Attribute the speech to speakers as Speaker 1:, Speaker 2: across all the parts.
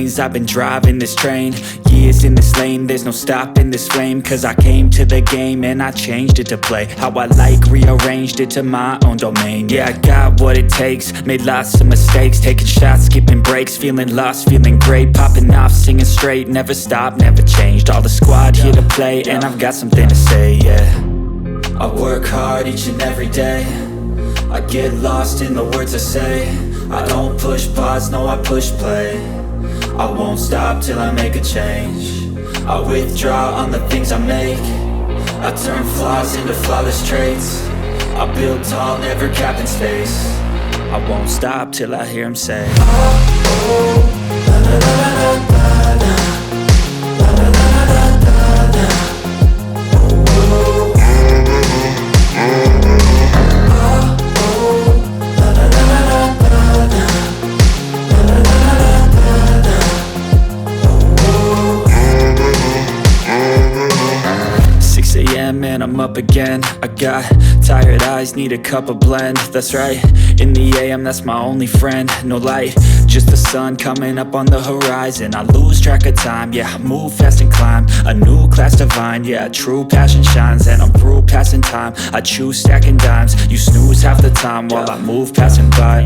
Speaker 1: lanes, I've been driving this train. Years in this lane, there's no stopping this flame. Cause I came to the game and I changed it to play how I like, rearranged it to my own domain. Yeah, I got what it takes, made lots of mistakes, taking shots, skipping breaks, feeling lost, feeling great, popping off, singing straight, never stopped, never changed. All the squad here to play, and I've got something to say, yeah. I work hard each and every day, I get lost in the words I say. I don't push pause, no I push play. I won't stop till I make a change. I withdraw on the things I make. I turn flaws into flawless traits. I build tall, never capped in space. I won't stop till I hear him say, oh, oh, la la la la la la. Man, I'm up again. I got tired eyes, need a cup of blend. That's right, in the AM, that's my only friend. No light, just the sun coming up on the horizon. I lose track of time, yeah, I move fast and climb a new class divine, yeah, true passion shines. And I'm through passing time, I choose stacking dimes. You snooze half the time while I move passing by.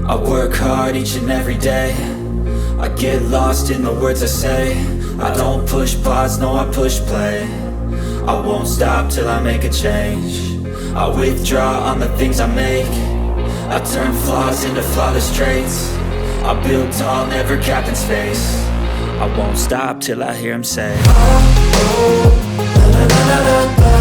Speaker 1: I work hard each and every day, I get lost in the words I say. I don't push pause, no I push play. I won't stop till I make a change. I withdraw on the things I make. I turn flaws into flawless traits. I build tall, never capped in space. I won't stop till I hear him say, oh, oh, la la la la la.